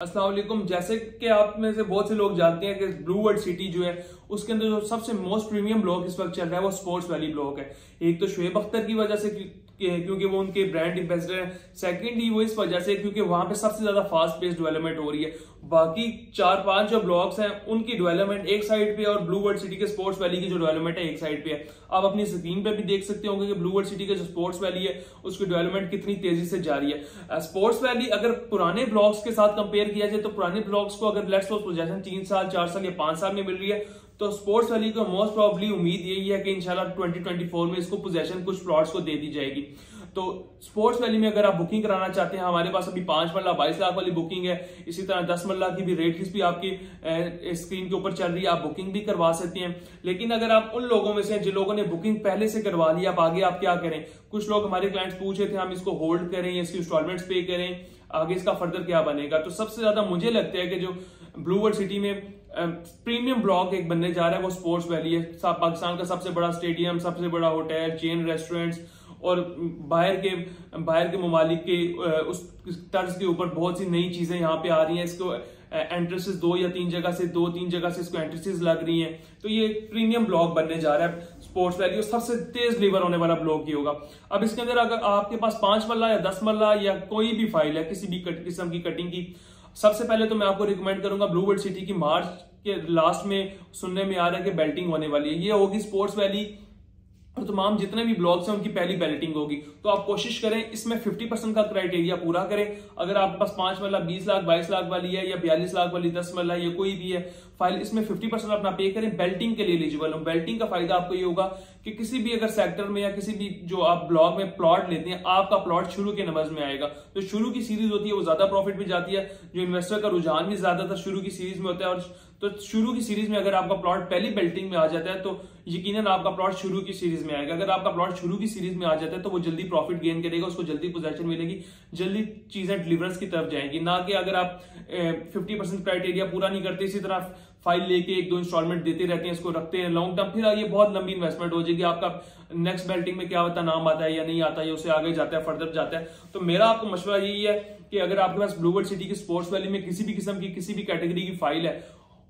अस्सलाम वालेकुम। जैसे कि आप में से बहुत से लोग जानते हैं कि ब्लू वर्ल्ड सिटी जो है उसके अंदर जो सबसे मोस्ट प्रीमियम ब्लॉक इस वक्त चल रहा है वो स्पोर्ट्स वैली ब्लॉक है। एक तो शुएब अख्तर की वजह से क्योंकि वो उनके ब्रांड एम्बेसडर हैं, सेकेंडली वो इस वजह से क्योंकि वहां पे सबसे ज्यादा फास्ट पेस डेवलपमेंट हो रही है। बाकी 4-5 जो ब्लॉक्स हैं उनकी डेवलपमेंट एक साइड पे और ब्लू वर्ल्ड सिटी के स्पोर्ट्स वैली की जो डेवलपमेंट है एक साइड पे है। आप अपनी स्क्रीन पे भी देख सकते होंगे कि ब्लू वर्ल्ड सिटी का जो स्पोर्ट्स वैली है उसकी डेवलपमेंट कितनी तेजी से जारी है। स्पोर्ट्स वैली अगर पुराने ब्लॉक्स के साथ कंपेयर किया जाए तो पुराने ब्लॉक्स को अगर लेट्स सपोज पोजीशन 3 साल 4 साल या 5 साल में मिल रही है तो स्पोर्ट्स वैली को मोस्ट प्रोबेबली उम्मीद यही है कि इंशाल्लाह 2024 में इसको पोजीशन कुछ प्लॉट्स को दे दी जाएगी। तो स्पोर्ट्स वैली में अगर आप बुकिंग कराना चाहते हैं, हमारे पास अभी 5 मरला 22 लाख वाली बुकिंग है। इसी तरह 10 मरला की भी रेट लिस्ट भी आपकी स्क्रीन के ऊपर चल रही है, आप बुकिंग भी करवा सकते हैं। लेकिन अगर आप उन लोगों में से जिन लोगों ने बुकिंग पहले से करवा ली, आप आगे आप क्या करें? कुछ लोग हमारे क्लाइंट्स पूछ रहे थे हम इसको होल्ड करें या इसकी इंस्टॉलमेंट्स पे करें, आगे इसका फर्दर क्या बनेगा। तो सबसे ज्यादा मुझे लगता है कि जो ब्लू वर्ल्ड सिटी में प्रीमियम ब्लॉक एक बनने जा रहा है वो स्पोर्ट्स वैली है। पाकिस्तान का सबसे बड़ा स्टेडियम, सबसे बड़ा होटल, चेन रेस्टोरेंट्स और बाहर के ममालिक के उस तर्ज के ऊपर बहुत सी नई चीजें यहाँ पे आ रही हैं। इसको एंट्रेंसेस 2 या 3 जगह से 2-3 जगह से इसको एंट्रेंसेस लग रही हैं। तो ये प्रीमियम ब्लॉक बनने जा रहा है स्पोर्ट्स वैली और सबसे तेज डिलीवर होने वाला ब्लॉक ही होगा। अब इसके अंदर अगर आपके पास 5 मरला या 10 मरला या कोई भी फाइल है किसी भी किस्म की कटिंग की, सबसे पहले तो मैं आपको रिकमेंड करूंगा ब्लू वर्ल्ड सिटी की मार्च के लास्ट में सुनने में आ रहा है कि बेल्टिंग होने वाली है। ये होगी स्पोर्ट्स वैली और तमाम जितने भी ब्लॉक्स हैं उनकी पहली बैलेटिंग होगी। तो आप कोशिश करें इसमें 50% का क्राइटेरिया पूरा करें। अगर आपके पास 5 मरला 20 लाख 22 लाख वाली है या 42 लाख वाली 10 मरला या कोई भी है फाइल, इसमें 50% अपना पे करें, बेल्टिंग के लिए एलिजिबल हो। बेल्टिंग का फायदा आपको ये होगा कि किसी भी अगर सेक्टर में या किसी भी जो आप ब्लॉक में प्लॉट लेते हैं, आपका प्लॉट शुरू के नंबर में आएगा। तो शुरू की सीरीज होती है वो ज्यादा प्रॉफिट में जाती है, जो इन्वेस्टर का रुझान भी ज्यादातर शुरू की सीरीज में होता है। और तो शुरू की सीरीज में अगर आपका प्लॉट पहली बेल्टिंग में आ जाता है तो यकीनन आपका प्लॉट शुरू की सीरीज में आएगा। अगर आपका प्लॉट शुरू की सीरीज में आ जाता है तो वो जल्दी प्रॉफिट गेन करेगा, उसको जल्दी पोजीशन मिलेगी, जल्दी चीजें डिलीवरेंस की तरफ जाएंगी। ना कि अगर आप 50% क्राइटेरिया पूरा नहीं करते, इसी तरह फाइल लेके 1-2 इंस्टॉलमेंट देते रहते हैं, इसको रखते हैं लॉन्ग टर्म, फिर ये बहुत लंबी इन्वेस्टमेंट हो जाएगी। आपका नेक्स्ट बेल्टिंग में क्या होता है, नाम आता है या नहीं आता है, उससे आगे जाता है, फर्दर जाता है। तो मेरा आपको मशवरा यही है कि अगर आपके पास ब्लू वर्ल्ड सिटी की स्पोर्ट्स वैली में किसी भी किस्म की किसी भी कैटेगरी की फाइल है,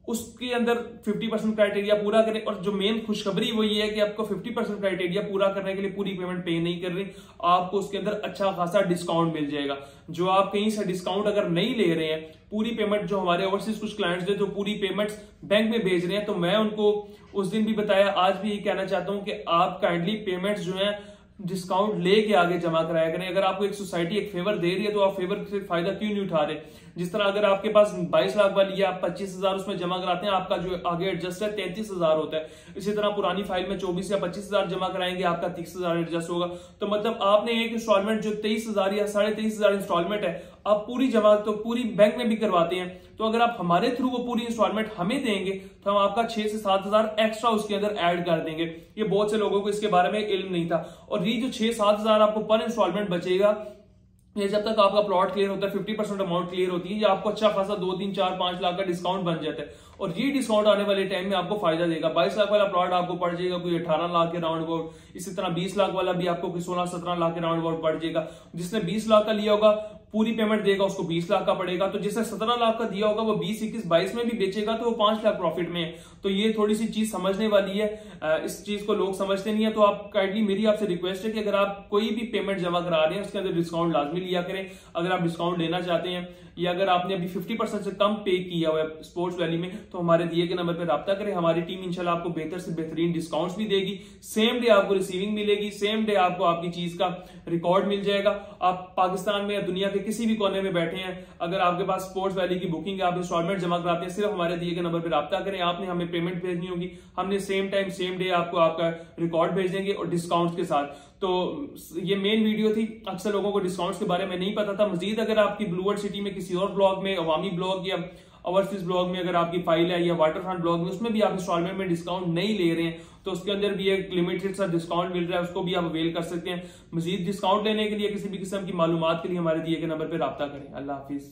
उसके अंदर 50% क्राइटेरिया पूरा करें। और जो मेन खुशखबरी वो ये है कि आपको 50% क्राइटेरिया पूरा करने के लिए पूरी पेमेंट पे नहीं कर रही, आपको उसके अंदर अच्छा खासा डिस्काउंट मिल जाएगा। जो आप कहीं से डिस्काउंट अगर नहीं ले रहे हैं, पूरी पेमेंट जो हमारे ओवरसीज कुछ क्लाइंट्स हैं जो पूरी पेमेंट्स बैंक में भेज रहे हैं, तो मैं उनको उस दिन भी बताया, आज भी यही कहना चाहता हूं कि आप काइंडली पेमेंट्स जो है डिस्काउंट लेके आगे जमा कराया करें। अगर आपको एक सोसाइटी एक फेवर दे रही है तो आप फेवर से फायदा क्यों नहीं उठा रहे? जिस तरह अगर आपके पास 22 लाख वाली है, आप 25,000 उसमें जमा कराते हैं, आपका जो आगे एडजस्ट है 33,000 होता है। इसी तरह पुरानी फाइल में 24 या 25,000 जमा कराएंगे, आपका 30,000 एडजस्ट होगा। तो मतलब आपने एक इंस्टॉलमेंट जो 23,000 या 23,500 इंस्टॉलमेंट है, आप पूरी जमा तो पूरी बैंक में भी करवाते हैं। तो अगर आप हमारे थ्रू वो पूरी इंस्टॉलमेंट हमें देंगे तो हम आपका 6 से 7,000 एक्स्ट्रा उसके अंदर ऐड कर देंगे। ये बहुत से लोगों को इसके बारे में इल्म नहीं था। और ये जो 6-7,000 आपको पर इंस्टॉलमेंट बचेगा, ये जब तक आपका प्लॉट क्लियर होता है, 50% अमाउंट क्लियर होती है, ये आपको अच्छा खासा 2-3-4-5 लाख का डिस्काउंट बन जाता है। और ये डिस्काउंट आने वाले टाइम में आपको फायदा देगा। 22 लाख वाला प्लॉट आपको पड़ जाएगा कोई 18 लाख के राउंड अबाउट। इसी तरह 20 लाख वाला भी आपको कोई 16-17 लाख के राउंड अबाउट पड़ जाएगा। जिसने 20 लाख का लिया होगा पूरी पेमेंट देगा, उसको 20 लाख का पड़ेगा। तो जिसने 17 लाख का दिया होगा वो 20, 21, 22 में भी बेचेगा तो वो 5 लाख प्रॉफिट में है। तो ये थोड़ी सी चीज समझने वाली है, इस चीज को लोग समझते नहीं है। तो आप काइंडली मेरी आपसे रिक्वेस्ट है कि अगर आप कोई भी पेमेंट जमा करा रहे हैं उसके अंदर डिस्काउंट लाजमी लिया करें। अगर आप डिस्काउंट लेना चाहते हैं या अगर आपने अभी 50% से कम पे किया हुआ है स्पोर्ट्स वैली में, तो हमारे दिए गए नंबर पर राब्ता करें। हमारी टीम इंशाल्लाह आपको बेहतर से बेहतरीन डिस्काउंट्स भी देगी, सेम डे आपको रिसीविंग मिलेगी, सेम डे आपको आपकी चीज का रिकॉर्ड मिल जाएगा। आप पाकिस्तान में या दुनिया के किसी भी कोने में बैठे हैं, अगर आपके पास स्पोर्ट्स वैली की बुकिंग है, आप इंस्टॉलमेंट जमा कराते हैं, सिर्फ हमारे दिए गए नंबर पर राब्ता करें। आपने हमें पेमेंट भेजनी होगी, हमने सेम टाइम सेम डे आपको आपका रिकॉर्ड भेज देंगे और डिस्काउंट्स के साथ। तो ये मेन वीडियो थी। अक्सर लोगों को डिस्काउंट्स के बारे में नहीं पता था। मजीद अगर आपकी ब्लू वर्ल्ड सिटी में किसी और ब्लॉग में, अवामी ब्लॉग या ओवरसीज ब्लॉग में अगर आपकी फाइल है या वाटर फ्रंट ब्लॉग में, उसमें भी आप इंस्टॉलमेंट में डिस्काउंट नहीं ले रहे हैं तो उसके अंदर भी एक लिमिटेड सा डिस्काउंट मिल रहा है, उसको भी आप अवेल कर सकते हैं। मजीद डिस्काउंट लेने के लिए किसी भी किस्म की मालूमात के लिए हमारे दिए गए नंबर पर राब्ता करें। अल्लाह हाफिज।